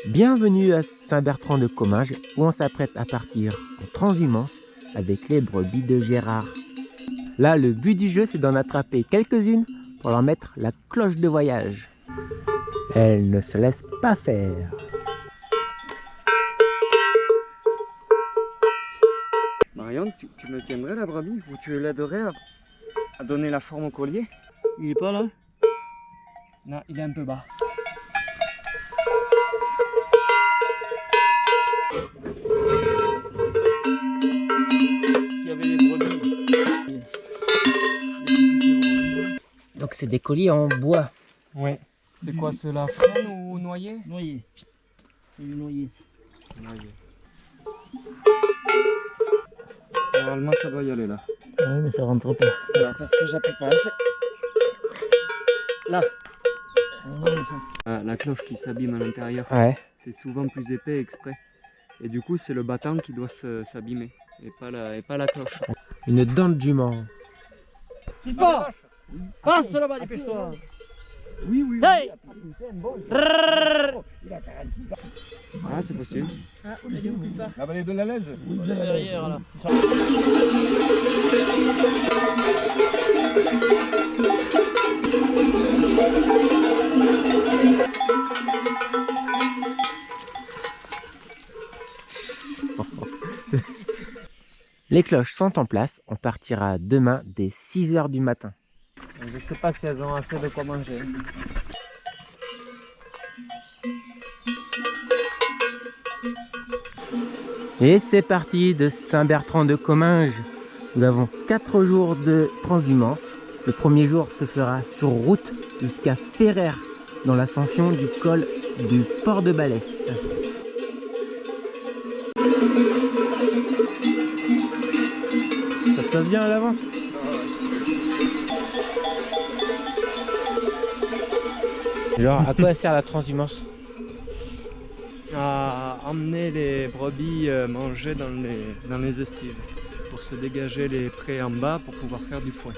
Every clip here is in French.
Bienvenue à Saint-Bertrand-de-Comminges où on s'apprête à partir en transhumance avec les brebis de Gérard. Là, le but du jeu, c'est d'en attraper quelques-unes pour leur mettre la cloche de voyage. Elles ne se laissent pas faire. Marianne, tu me tiendrais la brebis ou tu l'aiderais à donner la forme au collier? Il est pas là? Non, il est un peu bas. Il y avait des brebis. Donc c'est des colliers en bois. Ouais. C'est quoi ceux-là, frêne ou noyer? Noyer. C'est du noyer. Noyer. Normalement ça doit y aller là. Oui, mais ça rentre pas. Alors parce que j'appuie pas assez. Là. La cloche qui s'abîme à l'intérieur, Ouais. c'est souvent plus épais exprès. Et du coup c'est le battant qui doit s'abîmer et pas la cloche. Une dent de jument. Pas. Passe là-bas, dépêche-toi. Oui, oui. Hey. Ah c'est possible. Ah, elle est où plus bas? La vallée de la Lèze. Derrière là. Les cloches sont en place. On partira demain dès 6 h du matin. Je sais pas si elles ont assez de quoi manger. Et c'est parti de Saint-Bertrand-de-Comminges. Nous avons 4 jours de transhumance. Le premier jour se fera sur route jusqu'à Ferrer, dans l'ascension du col du Port de Balès. Ça se passe bien à l'avant? Genre, à quoi sert la transhumance? À emmener les brebis manger dans les estives pour se dégager les prés en bas pour pouvoir faire du foin.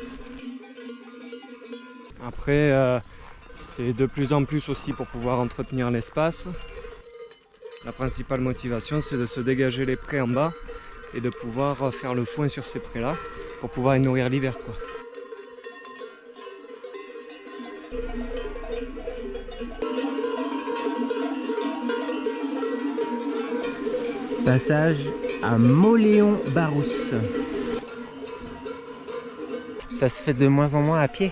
Après c'est de plus en plus aussi pour pouvoir entretenir l'espace. La principale motivation c'est de se dégager les prés en bas et de pouvoir faire le foin sur ces prés là pour pouvoir les nourrir l'hiver quoi. Passage à Mauléon-Barousse. Ça se fait de moins en moins à pied?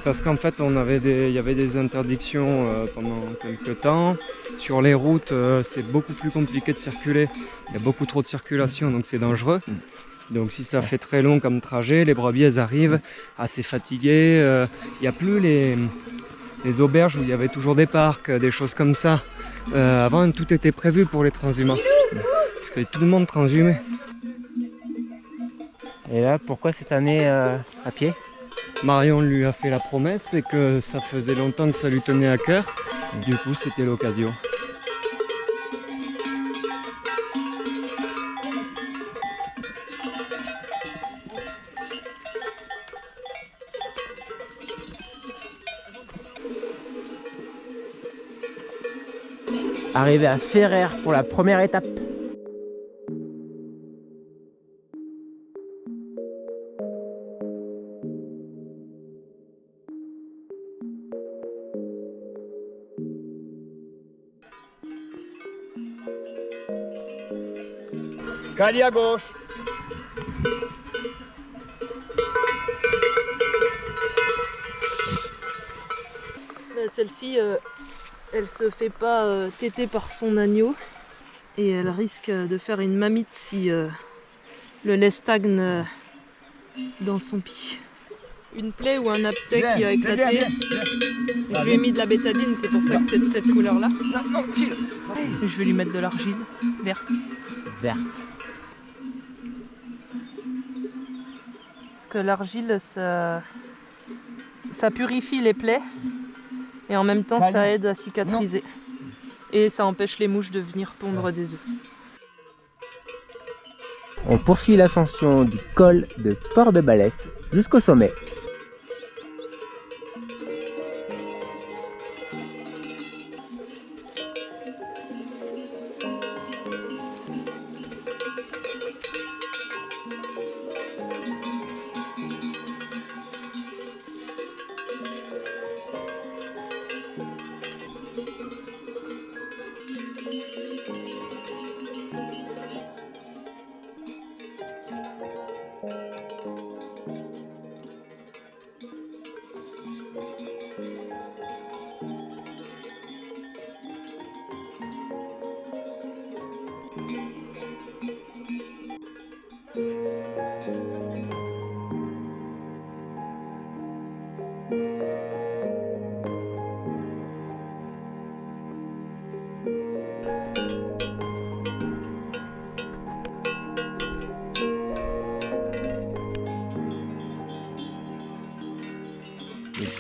Parce qu'en fait il y avait des interdictions pendant quelques temps. Sur les routes c'est beaucoup plus compliqué de circuler. Il y a beaucoup trop de circulation donc c'est dangereux. Donc si ça fait très long comme trajet, les brebis elles arrivent assez fatiguées. Il n'y a plus les auberges où il y avait toujours des parcs, des choses comme ça. Avant tout était prévu pour les transhumants. Parce que tout le monde transhumait. Et là, pourquoi cette année à pied? Marion lui a fait la promesse et que ça faisait longtemps que ça lui tenait à cœur. Du coup, c'était l'occasion. Arrivé à Ferrer pour la première étape. Cali à gauche. Celle-ci, elle se fait pas téter par son agneau et elle risque de faire une mamite si le lait stagne dans son pis. Une plaie ou un abcès qui a éclaté. Je lui ai mis de la bétadine, c'est pour ça que c'est de cette couleur-là. Et je vais lui mettre de l'argile verte. Verte. Parce que l'argile, ça purifie les plaies et en même temps ça aide à cicatriser. Et ça empêche les mouches de venir pondre des œufs. On poursuit l'ascension du col de Port de Balès jusqu'au sommet.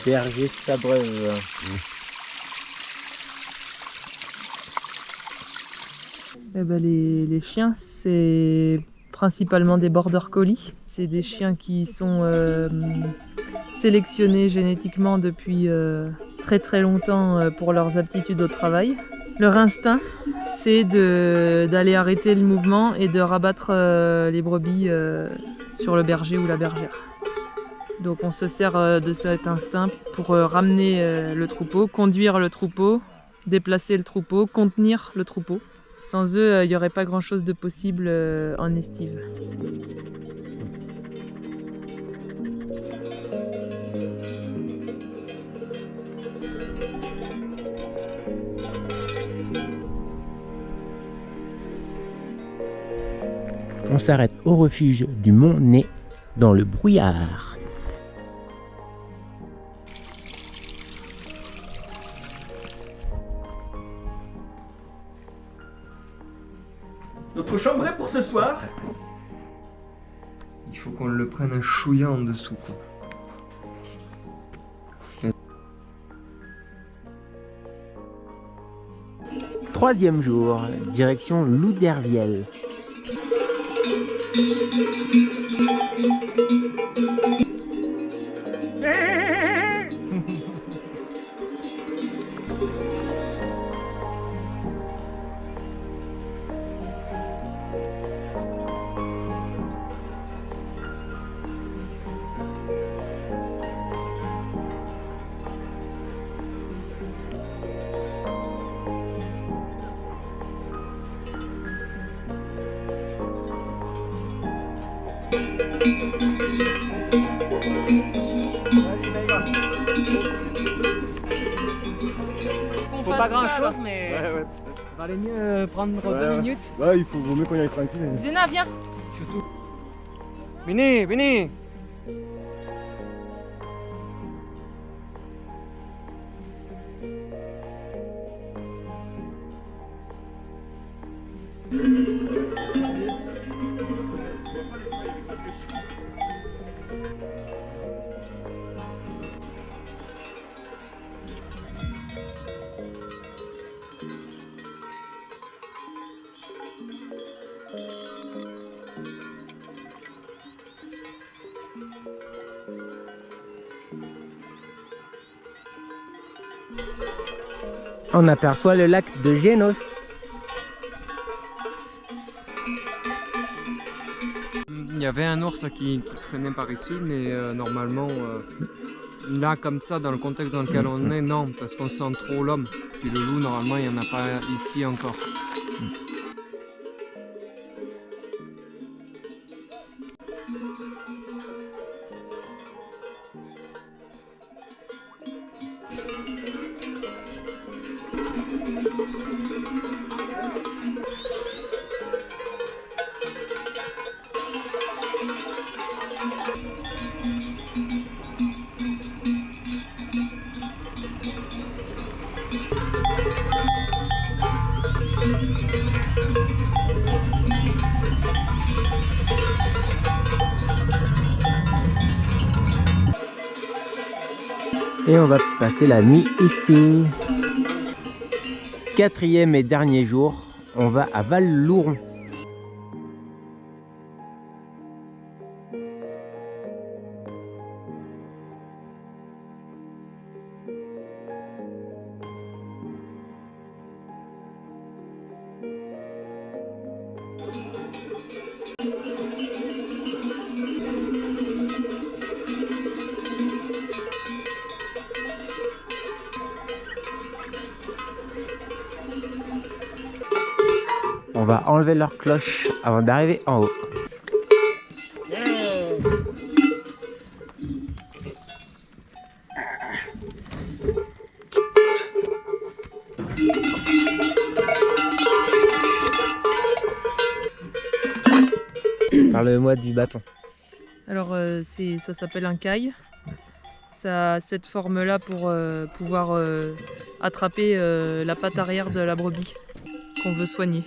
berger Sabreuve. Eh ben, les chiens, c'est principalement des border collie. C'est des chiens qui sont sélectionnés génétiquement depuis très très longtemps pour leurs aptitudes au travail. Leur instinct, c'est d'aller arrêter le mouvement et de rabattre les brebis sur le berger ou la bergère. Donc on se sert de cet instinct pour ramener le troupeau, conduire le troupeau, déplacer le troupeau, contenir le troupeau. Sans eux, il n'y aurait pas grand-chose de possible en estive. On s'arrête au refuge du Mont Nez, dans le brouillard. Notre chambre est pour ce soir. Il faut qu'on le prenne un chouïa en dessous, quoi. Troisième jour, direction Loudervielle. Faut pas grand chose, mais Ouais. valait mieux prendre 2 minutes. Ouais, vaut mieux qu'on y aille tranquille. Zéna, viens! Surtout. Venez, venez! On aperçoit le lac de Génos. Il y avait un ours là, qui traînait par ici, mais normalement, là comme ça, dans le contexte dans lequel on est, non, parce qu'on sent trop l'homme. Puis le loup, normalement, il n'y en a pas ici encore. Et on va passer la nuit ici. Quatrième et dernier jour, on va à Val-Louron. On va enlever leur cloche avant d'arriver en haut. Parle-moi du bâton. Alors ça s'appelle un caille. Ça a cette forme-là pour pouvoir attraper la patte arrière de la brebis qu'on veut soigner.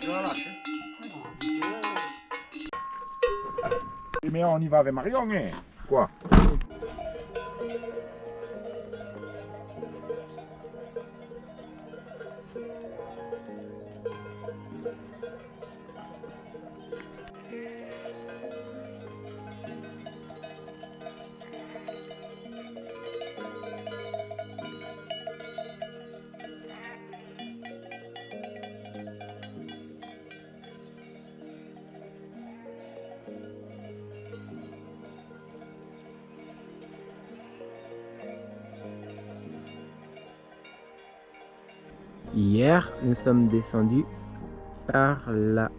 Mais on y va avec Marion, hein? Quoi? Hier, nous sommes descendus par là.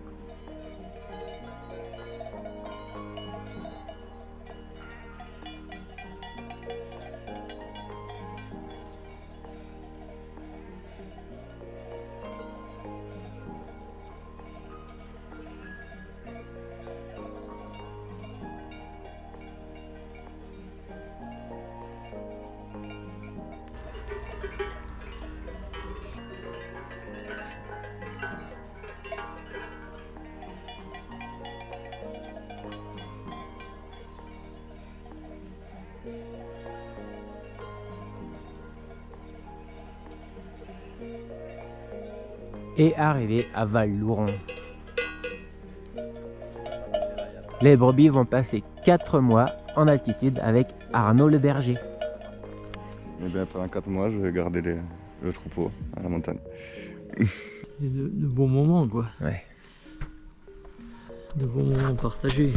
Et arrivé à Val-Louron. Les brebis vont passer 4 mois en altitude avec Arnaud le berger. Et bien pendant 4 mois, je vais garder le troupeau à la montagne. De bons moments, quoi. Ouais. De bons moments partagés.